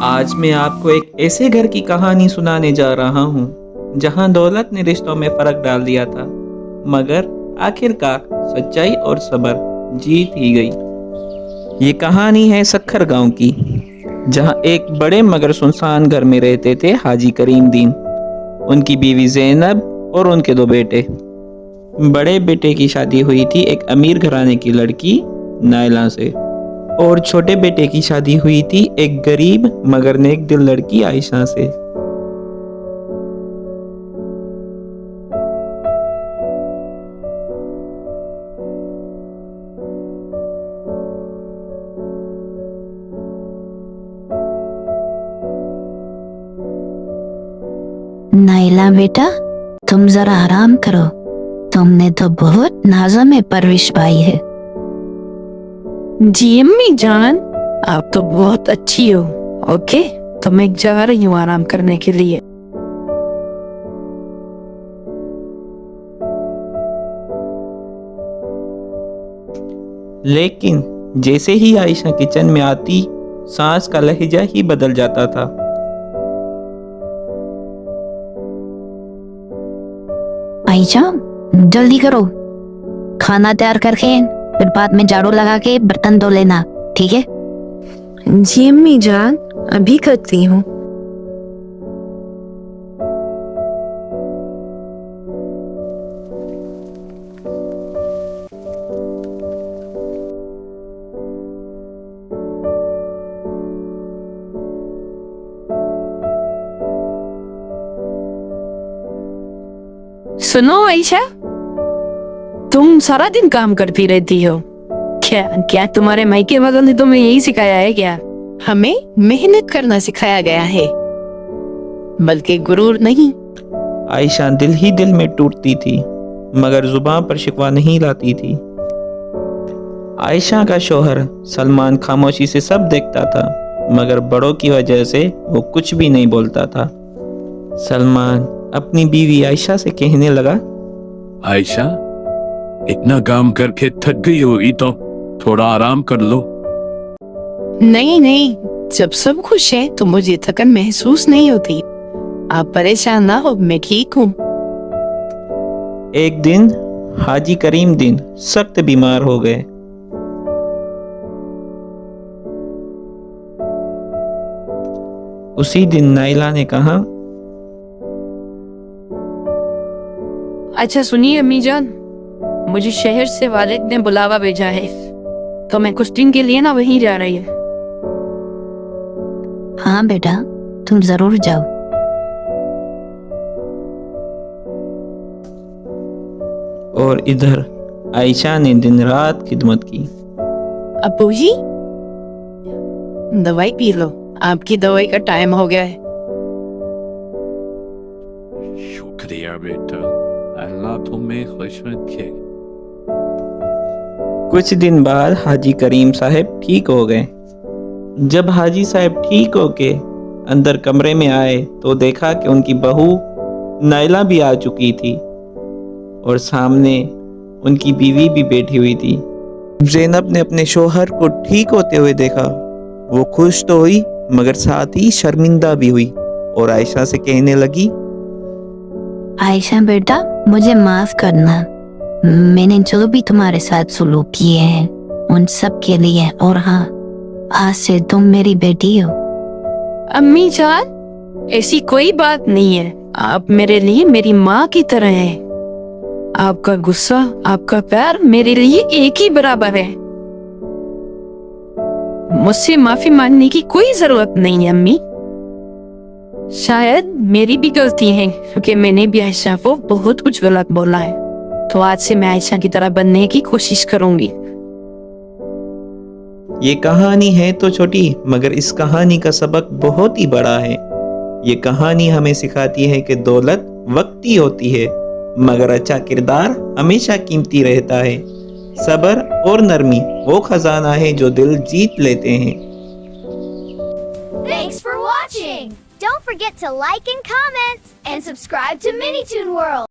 آج میں آپ کو ایک ایسے گھر کی کہانی سنانے جا رہا ہوں جہاں دولت نے رشتوں میں فرق ڈال دیا تھا، مگر آخر کار سچائی اور صبر جیت ہی گئی۔ یہ کہانی ہے سکھر گاؤں کی، جہاں ایک بڑے مگر سنسان گھر میں رہتے تھے حاجی کریم دین، ان کی بیوی زینب اور ان کے 2 بیٹے۔ بڑے بیٹے کی شادی ہوئی تھی ایک امیر گھرانے کی لڑکی نائلہ سے، اور چھوٹے بیٹے کی شادی ہوئی تھی ایک غریب مگر نیک دل لڑکی عائشہ سے۔ نائلہ بیٹا، تم ذرا آرام کرو، تم نے تو بہت نازوں میں پرورش پائی ہے۔ جی امی جان، آپ تو بہت اچھی ہو۔ اوکے، تو میں جا رہی ہوں آرام کرنے کے لیے۔ لیکن جیسے ہی عائشہ کچن میں آتی، سانس کا لہجہ ہی بدل جاتا تھا۔ عائشہ، جلدی کرو، کھانا تیار کر کے پھر بعد میں جھاڑو لگا کے برتن دھو لینا، ٹھیک ہے؟ جی امی جان، ابھی کرتی ہوں۔ سنو عائشہ، تم سارا دن کام کرتی رہتی ہو، کیا تمہارے مائکے والوں نے تمہیں یہی سکھایا ہے کیا؟ ہمیں محنت کرنا سکھایا گیا ہے، بلکہ غرور نہیں۔ عائشہ دل ہی دل میں ٹوٹتی تھی، مگر زبان پر شکوہ نہیں لاتی تھی۔ عائشہ کا شوہر سلمان خاموشی سے سب دیکھتا تھا، مگر بڑوں کی وجہ سے وہ کچھ بھی نہیں بولتا تھا۔ سلمان اپنی بیوی عائشہ سے کہنے لگا، عائشہ، اتنا کام کر کے تھک گئی ہوگی تو تھوڑا آرام کر لو۔ نہیں، جب سب خوش ہیں تو مجھے تھکن محسوس نہیں ہوتی۔ آپ پریشان نہ ہو، میں ٹھیک ہوں۔ ایک دن حاجی کریم دین سخت بیمار ہو گئے۔ اسی دن نائلہ نے کہا، اچھا سنیے امی جان، مجھے شہر سے والد نے بلاوا بھیجا ہے، تو میں کچھ دن کے لیے نا وہیں جا رہی ہے۔ ہاں بیٹا، تم ضرور جاؤ۔ اور ادھر عائشہ نے دن رات خدمت کی۔ ابو جی، دوائی پی لو، آپ کی دوائی کا ٹائم ہو گیا ہے۔ شکریہ بیٹا، اللہ تمہیں خوش رکھے۔ کچھ دن بعد حاجی کریم صاحب ٹھیک ہو گئے۔ جب حاجی صاحب ٹھیک ہو کے اندر کمرے میں آئے تو دیکھا کہ ان کی بہو نائلہ بھی آ چکی تھی، اور سامنے ان کی بیوی بھی بیٹھی ہوئی تھی۔ زینب نے اپنے شوہر کو ٹھیک ہوتے ہوئے دیکھا، وہ خوش تو ہوئی مگر ساتھ ہی شرمندہ بھی ہوئی، اور عائشہ سے کہنے لگی، عائشہ بیٹا، مجھے معاف کرنا، میں نے جو بھی تمہارے ساتھ سلوک کیے ہیں ان سب کے لیے، اور ہاں، آج سے تم میری بیٹی ہو۔ امی جان، ایسی کوئی بات نہیں ہے، آپ میرے لیے میری ماں کی طرح ہیں۔ آپ کا غصہ، آپ کا پیار میرے لیے ایک ہی برابر ہے۔ مجھ سے معافی مانگنے کی کوئی ضرورت نہیں ہے امی۔ شاید میری بھی غلطی ہے، کیونکہ میں نے بھی عائشہ کو بہت کچھ غلط بولا ہے، تو آج سے میں عائشہ کی طرح بننے کی کوشش کروں گی۔ یہ کہانی ہے تو چھوٹی، مگر اس کہانی کا سبق بہت ہی بڑا ہے۔ یہ کہانی ہمیں سکھاتی ہے کہ دولت وقتی ہوتی ہے، مگر اچھا کردار ہمیشہ قیمتی رہتا ہے۔ صبر اور نرمی وہ خزانہ ہے جو دل جیت لیتے ہیں۔ Thanks for watching! Don't forget to like and comment and subscribe to Minitoon World!